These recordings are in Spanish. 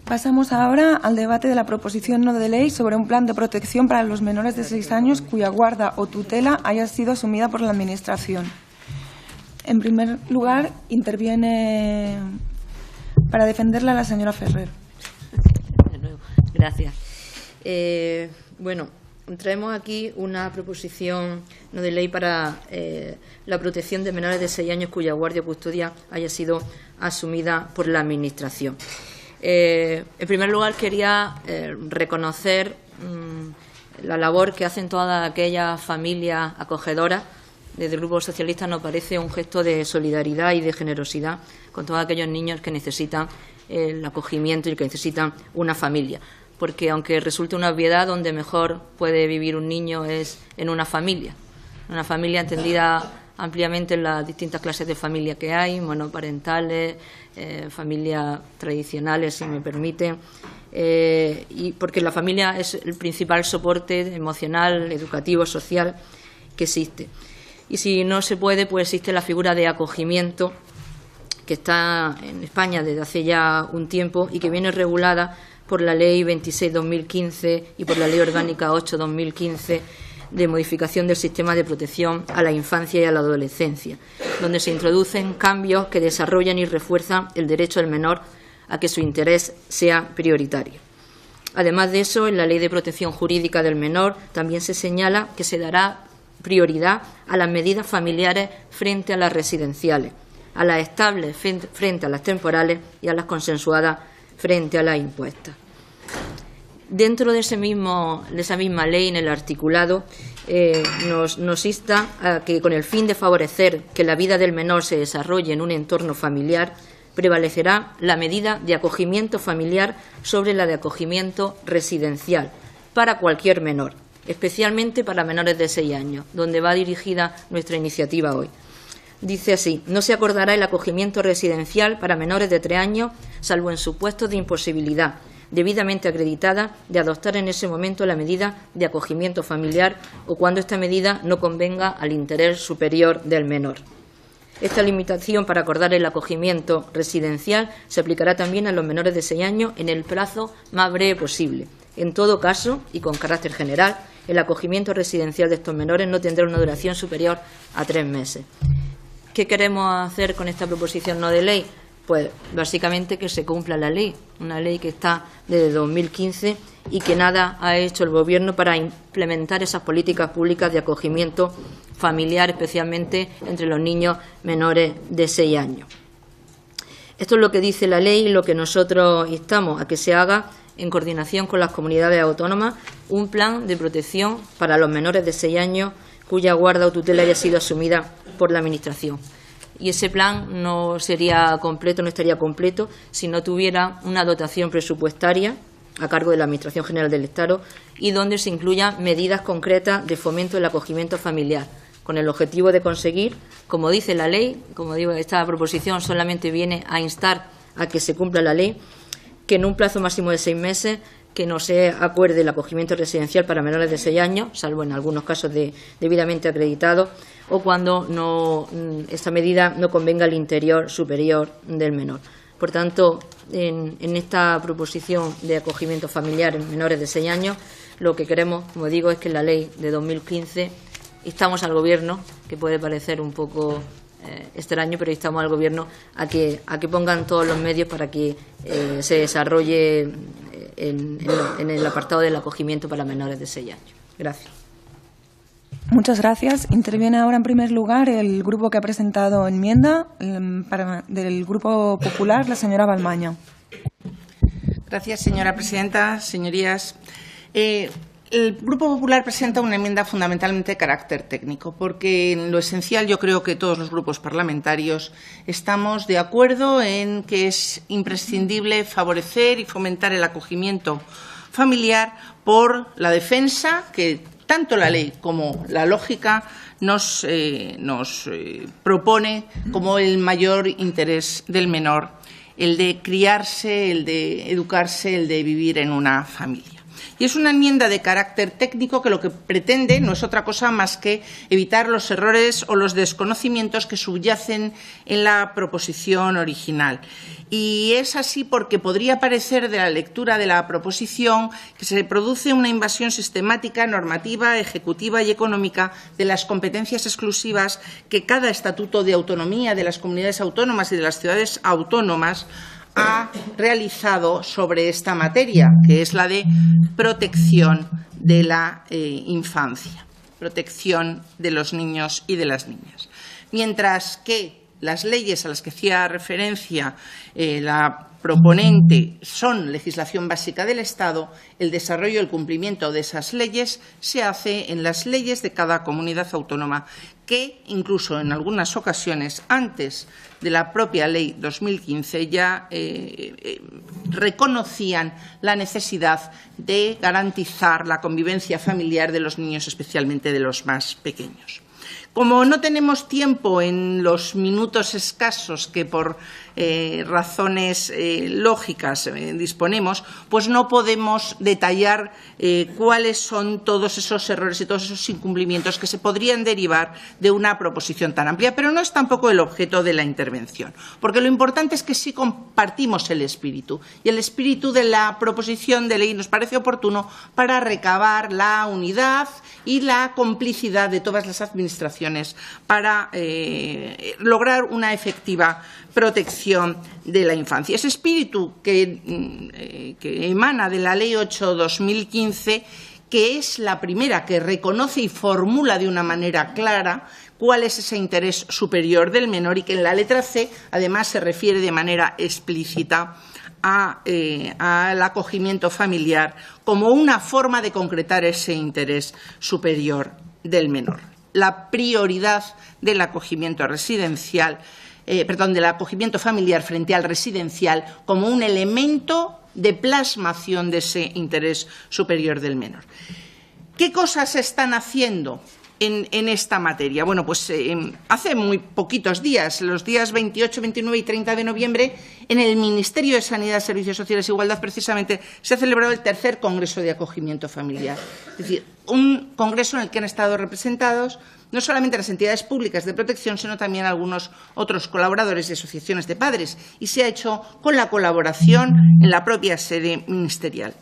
Pasamos ahora al debate de la proposición no de ley sobre un plan de protección para los menores de 6 años cuya guarda o tutela haya sido asumida por la Administración. En primer lugar, interviene para defenderla la señora Ferrer. De nuevo, gracias. Bueno, traemos aquí una proposición no de ley para la protección de menores de 6 años cuya guardia o custodia haya sido asumida por la Administración. En primer lugar, quería reconocer la labor que hacen todas aquellas familias acogedoras. Desde el Grupo Socialista nos parece un gesto de solidaridad y de generosidad con todos aquellos niños que necesitan el acogimiento y que necesitan una familia. Porque aunque resulte una obviedad, donde mejor puede vivir un niño es en una familia entendida ampliamente en las distintas clases de familia que hay, monoparentales, familias tradicionales, si me permiten, y porque la familia es el principal soporte emocional, educativo, social que existe. Y si no se puede, pues existe la figura de acogimiento que está en España desde hace ya un tiempo y que viene regulada por la Ley 26/2015 y por la Ley Orgánica 8/2015 de modificación del sistema de protección a la infancia y a la adolescencia, donde se introducen cambios que desarrollan y refuerzan el derecho del menor a que su interés sea prioritario. Además de eso, en la Ley de Protección Jurídica del Menor también se señala que se dará prioridad a las medidas familiares frente a las residenciales, a las estables frente a las temporales y a las consensuadas frente a las impuestas. Dentro de esa misma ley, en el articulado, nos insta a que, con el fin de favorecer que la vida del menor se desarrolle en un entorno familiar, prevalecerá la medida de acogimiento familiar sobre la de acogimiento residencial para cualquier menor, especialmente para menores de 6 años, donde va dirigida nuestra iniciativa hoy. Dice así: no se acordará el acogimiento residencial para menores de 3 años, salvo en supuestos de imposibilidad debidamente acreditada de adoptar en ese momento la medida de acogimiento familiar o cuando esta medida no convenga al interés superior del menor. Esta limitación para acordar el acogimiento residencial se aplicará también a los menores de 6 años en el plazo más breve posible. En todo caso, y con carácter general, el acogimiento residencial de estos menores no tendrá una duración superior a 3 meses. ¿Qué queremos hacer con esta proposición no de ley? Pues básicamente que se cumpla la ley, una ley que está desde 2015 y que nada ha hecho el Gobierno para implementar esas políticas públicas de acogimiento familiar, especialmente entre los niños menores de 6 años. Esto es lo que dice la ley y lo que nosotros instamos a que se haga en coordinación con las comunidades autónomas un plan de protección para los menores de 6 años cuya guarda o tutela haya sido asumida por la Administración. Y ese plan no estaría completo si no tuviera una dotación presupuestaria a cargo de la Administración General del Estado y donde se incluyan medidas concretas de fomento del acogimiento familiar, con el objetivo de conseguir, como dice la ley, como digo, esta proposición solamente viene a instar a que se cumpla la ley, que en un plazo máximo de 6 meses que no se acuerde el acogimiento residencial para menores de 6 años, salvo en algunos casos debidamente acreditados, o cuando esta medida no convenga al interés superior del menor. Por tanto, en esta proposición de acogimiento familiar en menores de 6 años, lo que queremos, como digo, es que en la ley de 2015 instamos al Gobierno, que puede parecer un poco extraño, pero instamos al Gobierno a que pongan todos los medios para que se desarrolle en el apartado del acogimiento para menores de 6 años. Gracias. Muchas gracias. Interviene ahora en primer lugar el grupo que ha presentado enmienda del Grupo Popular, la señora Balmaña. Gracias, señora presidenta. Señorías, el Grupo Popular presenta una enmienda fundamentalmente de carácter técnico, porque en lo esencial yo creo que todos los grupos parlamentarios estamos de acuerdo en que es imprescindible favorecer y fomentar el acogimiento familiar por la defensa que tanto la ley como la lógica nos propone como el mayor interés del menor, el de criarse, el de educarse, el de vivir en una familia. Y es una enmienda de carácter técnico que lo que pretende no es otra cosa más que evitar los errores o los desconocimientos que subyacen en la proposición original. Y es así porque podría parecer de la lectura de la proposición que se produce una invasión sistemática, normativa, ejecutiva y económica de las competencias exclusivas que cada estatuto de autonomía de las comunidades autónomas y de las ciudades autónomas ha realizado sobre esta materia, que es la de protección de la infancia, protección de los niños y de las niñas. Mientras que las leyes a las que hacía referencia la proponente son legislación básica del Estado, el desarrollo y el cumplimiento de esas leyes se hace en las leyes de cada comunidad autónoma, que incluso en algunas ocasiones, antes de la propia Ley 2015, ya reconocían la necesidad de garantizar la convivencia familiar de los niños, especialmente de los más pequeños. Como no tenemos tiempo en los minutos escasos que por razones lógicas disponemos, pues no podemos detallar cuáles son todos esos errores y todos esos incumplimientos que se podrían derivar de una proposición tan amplia. Pero no es tampoco el objeto de la intervención, porque lo importante es que sí compartimos el espíritu. Y el espíritu de la proposición de ley nos parece oportuno para recabar la unidad y la complicidad de todas las administraciones para lograr una efectiva protección de la infancia. Ese espíritu que emana de la Ley 8/2015, que es la primera que reconoce y formula de una manera clara cuál es ese interés superior del menor y que en la letra C, además, se refiere de manera explícita al acogimiento familiar como una forma de concretar ese interés superior del menor. La prioridad del acogimiento residencial, del acogimiento familiar frente al residencial como un elemento de plasmación de ese interés superior del menor. ¿Qué cosas se están haciendo en esta materia? Bueno, pues hace muy poquitos días, los días 28, 29 y 30 de noviembre, en el Ministerio de Sanidad, Servicios Sociales e Igualdad, precisamente, se ha celebrado el tercer Congreso de Acogimiento Familiar. Es decir, un congreso en el que han estado representados no solamente las entidades públicas de protección, sino también algunos otros colaboradores y asociaciones de padres, y se ha hecho con la colaboración en la propia sede ministerial.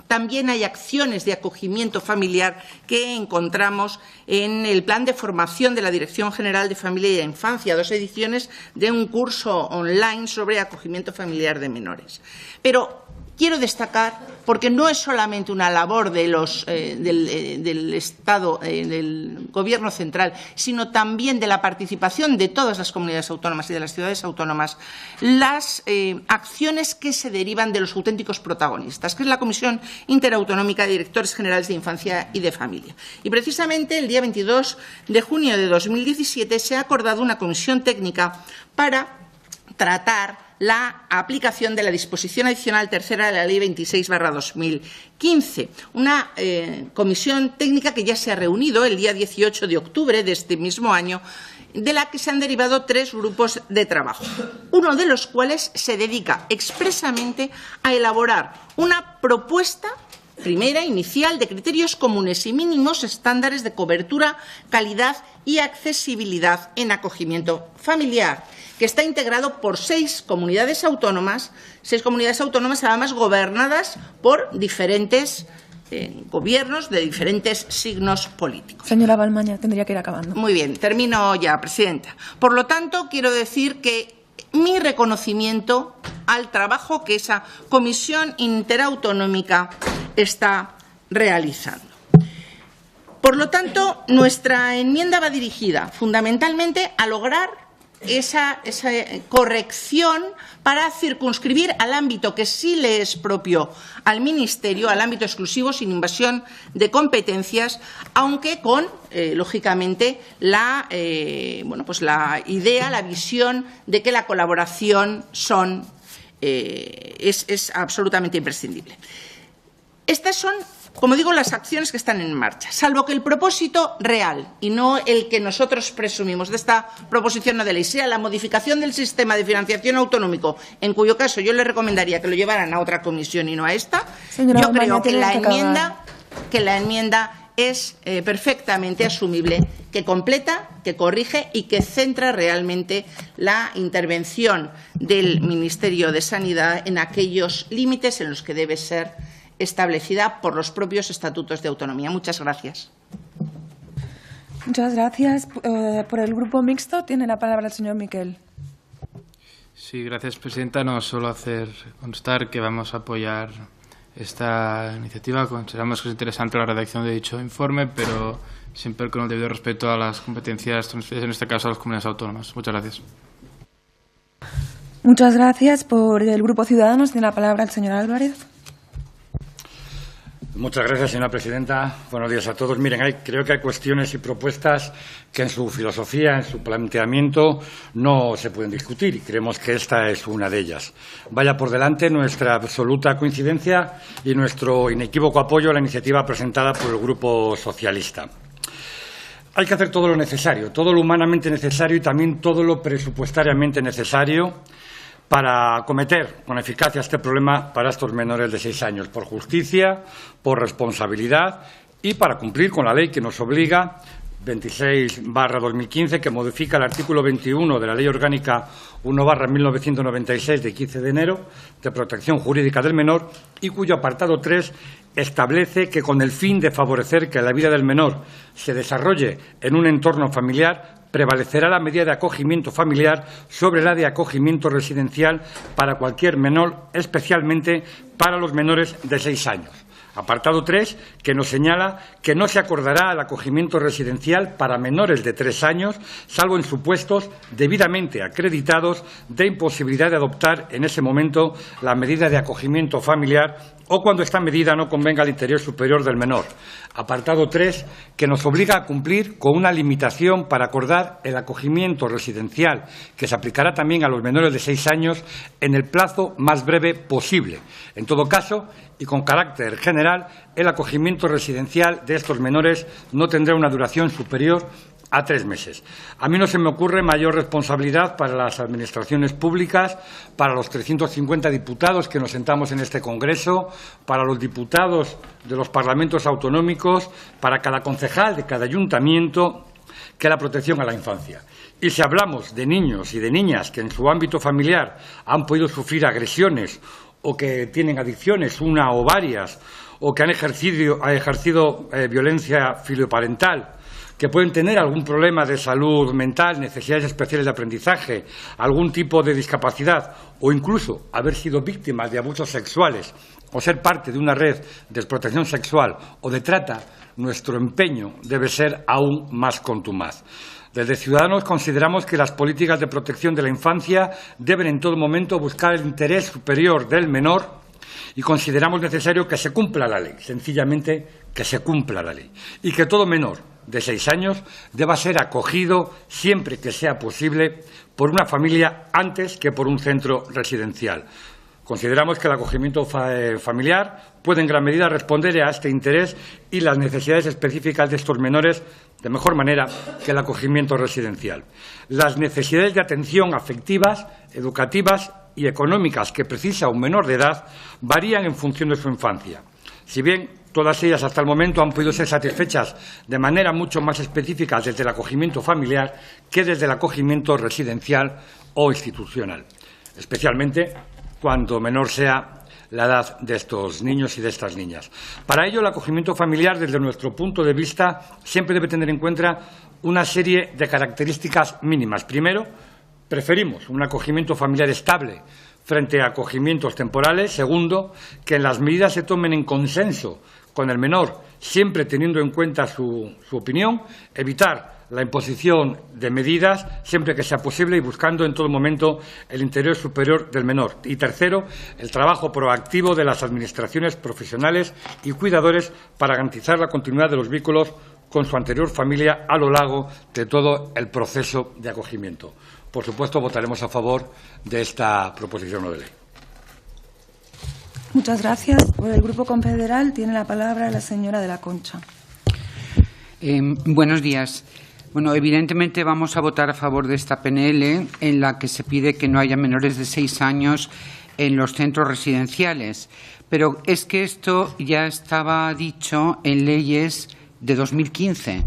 También hay acciones de acogimiento familiar que encontramos en el plan de formación de la Dirección General de Familia y de Infancia, 2 ediciones de un curso online sobre acogimiento familiar de menores. Pero quiero destacar, porque no es solamente una labor de del Estado, del Gobierno central, sino también de la participación de todas las comunidades autónomas y de las ciudades autónomas, las acciones que se derivan de los auténticos protagonistas, que es la Comisión Interautonómica de Directores Generales de Infancia y de Familia. Y precisamente el día 22 de junio de 2017 se ha acordado una comisión técnica para tratar la aplicación de la disposición adicional tercera de la Ley 26/2015, una comisión técnica que ya se ha reunido el día 18 de octubre de este mismo año, de la que se han derivado 3 grupos de trabajo, uno de los cuales se dedica expresamente a elaborar una propuesta primera, inicial, de criterios comunes y mínimos estándares de cobertura, calidad y accesibilidad en acogimiento familiar, que está integrado por 6 comunidades autónomas además gobernadas por diferentes gobiernos de diferentes signos políticos. Señora Balmaña, tendría que ir acabando. Muy bien, termino ya, presidenta. Por lo tanto, quiero decir que mi reconocimiento al trabajo que esa comisión interautonómica está realizando. Por lo tanto, nuestra enmienda va dirigida fundamentalmente a lograr esa corrección para circunscribir al ámbito que sí le es propio al Ministerio, al ámbito exclusivo, sin invasión de competencias, aunque con, lógicamente, la idea, la visión de que la colaboración es absolutamente imprescindible. Estas son como digo, las acciones que están en marcha, salvo que el propósito real y no el que nosotros presumimos de esta proposición no de ley sea la modificación del sistema de financiación autonómico, en cuyo caso yo le recomendaría que lo llevaran a otra comisión y no a esta. Señora yo Umaña, creo que la acabar. enmienda es perfectamente asumible, que completa, que corrige y que centra realmente la intervención del Ministerio de Sanidad en aquellos límites en los que debe ser establecida por los propios estatutos de autonomía. Muchas gracias. Muchas gracias. Por el Grupo Mixto tiene la palabra el señor Miquel. Sí, gracias, presidenta. No solo hacer constar que vamos a apoyar esta iniciativa. Consideramos que es interesante la redacción de dicho informe, pero siempre con el debido respeto a las competencias transferidas, en este caso a las comunidades autónomas. Muchas gracias. Muchas gracias. Por el Grupo Ciudadanos tiene la palabra el señor Álvarez. Muchas gracias, señora presidenta. Buenos días a todos. Miren, creo que hay cuestiones y propuestas que en su filosofía, en su planteamiento, no se pueden discutir y creemos que esta es una de ellas. Vaya por delante nuestra absoluta coincidencia y nuestro inequívoco apoyo a la iniciativa presentada por el Grupo Socialista. Hay que hacer todo lo necesario, todo lo humanamente necesario y también todo lo presupuestariamente necesario para acometer con eficacia este problema para estos menores de 6 años, por justicia, por responsabilidad y para cumplir con la ley que nos obliga, 26/2015, que modifica el artículo 21 de la Ley Orgánica 1/1996 de 15 de enero de protección jurídica del menor y cuyo apartado 3 establece que con el fin de favorecer que la vida del menor se desarrolle en un entorno familiar, prevalecerá la medida de acogimiento familiar sobre la de acogimiento residencial para cualquier menor, especialmente para los menores de 6 años. Apartado 3, que nos señala que no se acordará el acogimiento residencial para menores de 3 años, salvo en supuestos debidamente acreditados de imposibilidad de adoptar en ese momento la medida de acogimiento familiar o cuando esta medida no convenga al interés superior del menor. Apartado 3, que nos obliga a cumplir con una limitación para acordar el acogimiento residencial, que se aplicará también a los menores de 6 años en el plazo más breve posible. En todo caso, y con carácter general, el acogimiento residencial de estos menores no tendrá una duración superior a 3 meses. A mí no se me ocurre mayor responsabilidad para las administraciones públicas, para los 350 diputados que nos sentamos en este Congreso, para los diputados de los parlamentos autonómicos, para cada concejal de cada ayuntamiento, que la protección a la infancia. Y si hablamos de niños y de niñas que en su ámbito familiar han podido sufrir agresiones o que tienen adicciones, una o varias, o que han ejercido violencia filioparental, que pueden tener algún problema de salud mental, necesidades especiales de aprendizaje, algún tipo de discapacidad o incluso haber sido víctimas de abusos sexuales o ser parte de una red de explotación sexual o de trata, nuestro empeño debe ser aún más contumaz. Desde Ciudadanos consideramos que las políticas de protección de la infancia deben en todo momento buscar el interés superior del menor y consideramos necesario que se cumpla la ley, sencillamente que se cumpla la ley, y que todo menor de 6 años deba ser acogido siempre que sea posible por una familia antes que por un centro residencial. Consideramos que el acogimiento familiar puede en gran medida responder a este interés y las necesidades específicas de estos menores de mejor manera que el acogimiento residencial. Las necesidades de atención afectivas, educativas y económicas que precisa un menor de edad varían en función de su infancia. Si bien todas ellas hasta el momento han podido ser satisfechas de manera mucho más específica desde el acogimiento familiar que desde el acogimiento residencial o institucional, especialmente cuanto menor sea la edad de estos niños y de estas niñas. Para ello, el acogimiento familiar, desde nuestro punto de vista, siempre debe tener en cuenta una serie de características mínimas. Primero, preferimos un acogimiento familiar estable frente a acogimientos temporales. Segundo, que las medidas se tomen en consenso con el menor, siempre teniendo en cuenta su opinión, evitar la imposición de medidas siempre que sea posible y buscando en todo momento el interés superior del menor. Y tercero, el trabajo proactivo de las administraciones profesionales y cuidadores para garantizar la continuidad de los vínculos con su anterior familia a lo largo de todo el proceso de acogimiento. Por supuesto, votaremos a favor de esta proposición no de ley. Muchas gracias. Por el Grupo Confederal tiene la palabra la señora de la Concha. Buenos días. Bueno, evidentemente vamos a votar a favor de esta PNL en la que se pide que no haya menores de 6 años en los centros residenciales. Pero es que esto ya estaba dicho en leyes de 2015.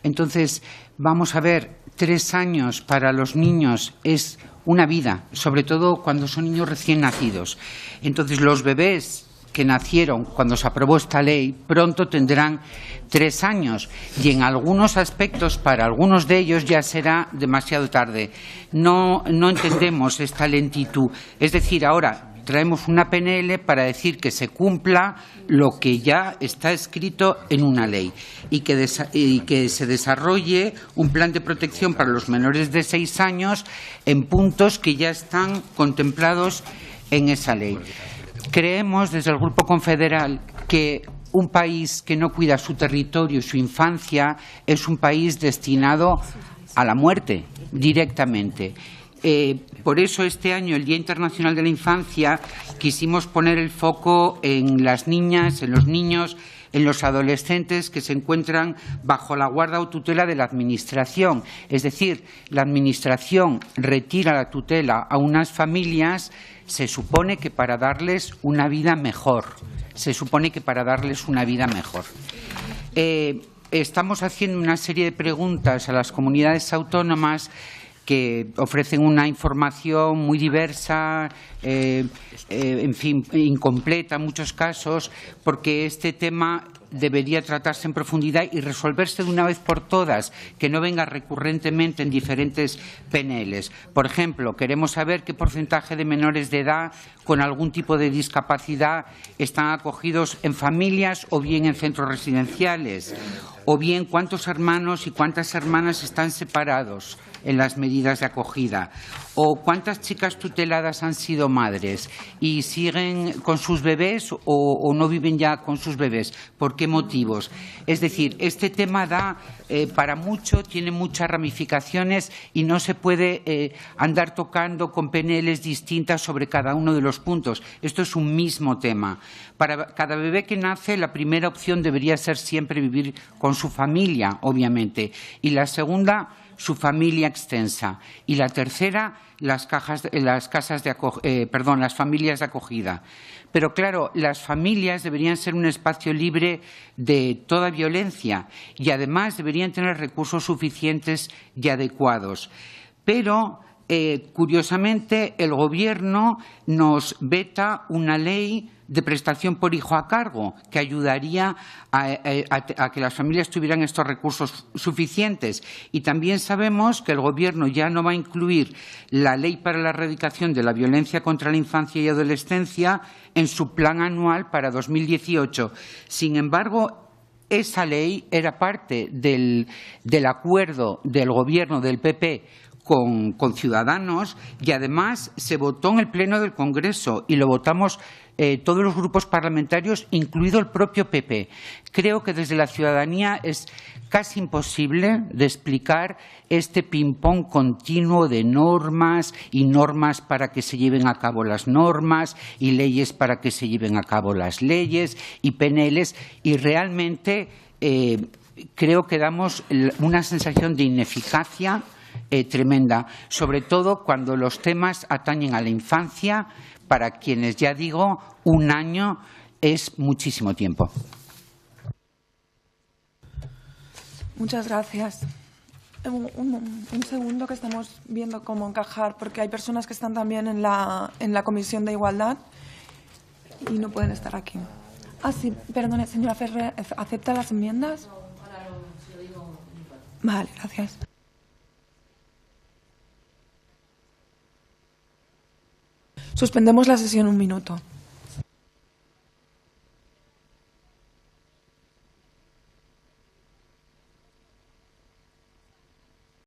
Entonces, vamos a ver, 3 años para los niños es una vida, sobre todo cuando son niños recién nacidos. Entonces, los bebés que nacieron cuando se aprobó esta ley pronto tendrán 3 años y en algunos aspectos para algunos de ellos ya será demasiado tarde. No entendemos esta lentitud. Es decir, ahora traemos una PNL para decir que se cumpla lo que ya está escrito en una ley y que se desarrolle un plan de protección para los menores de 6 años en puntos que ya están contemplados en esa ley. Creemos desde el Grupo Confederal que un país que no cuida su territorio y su infancia es un país destinado a la muerte directamente. Por eso este año, el Día Internacional de la Infancia, quisimos poner el foco en las niñas, en los niños, en los adolescentes que se encuentran bajo la guarda o tutela de la Administración. Es decir, la Administración retira la tutela a unas familias, se supone que para darles una vida mejor. Estamos haciendo una serie de preguntas a las comunidades autónomas que ofrecen una información muy diversa, en fin, incompleta en muchos casos, porque este tema debería tratarse en profundidad y resolverse de una vez por todas, que no venga recurrentemente en diferentes PNLs. Por ejemplo, queremos saber qué porcentaje de menores de edad con algún tipo de discapacidad están acogidos en familias o bien en centros residenciales, o bien cuántos hermanos y cuántas hermanas están separados en las medidas de acogida, o cuántas chicas tuteladas han sido madres y siguen con sus bebés o no viven ya con sus bebés. ¿Por qué motivos? Es decir, este tema da para mucho, tiene muchas ramificaciones y no se puede andar tocando con PNLs distintas sobre cada uno de los puntos. Esto es un mismo tema. Para cada bebé que nace, la primera opción debería ser siempre vivir con su familia, obviamente, y la segunda, su familia extensa, y la tercera, las familias de acogida. Pero claro, las familias deberían ser un espacio libre de toda violencia y además deberían tener recursos suficientes y adecuados. Pero curiosamente, el Gobierno nos veta una ley de prestación por hijo a cargo, que ayudaría a que las familias tuvieran estos recursos suficientes. Y también sabemos que el Gobierno ya no va a incluir la Ley para la Erradicación de la Violencia contra la Infancia y Adolescencia en su plan anual para 2018. Sin embargo, esa ley era parte del acuerdo del Gobierno del PP con Ciudadanos y además se votó en el Pleno del Congreso y lo votamos todos los grupos parlamentarios, incluido el propio PP. Creo que desde la ciudadanía es casi imposible de explicar este ping-pong continuo de normas y normas para que se lleven a cabo las normas y leyes para que se lleven a cabo las leyes y PNLs y realmente creo que damos una sensación de ineficacia tremenda, sobre todo cuando los temas atañen a la infancia, para quienes, ya digo, 1 año es muchísimo tiempo. Muchas gracias. Un segundo, que estamos viendo cómo encajar, porque hay personas que están también en la Comisión de Igualdad y no pueden estar aquí. Sí, perdone, señora Ferrer, ¿acepta las enmiendas? Vale, gracias. Suspendemos la sesión 1 minuto.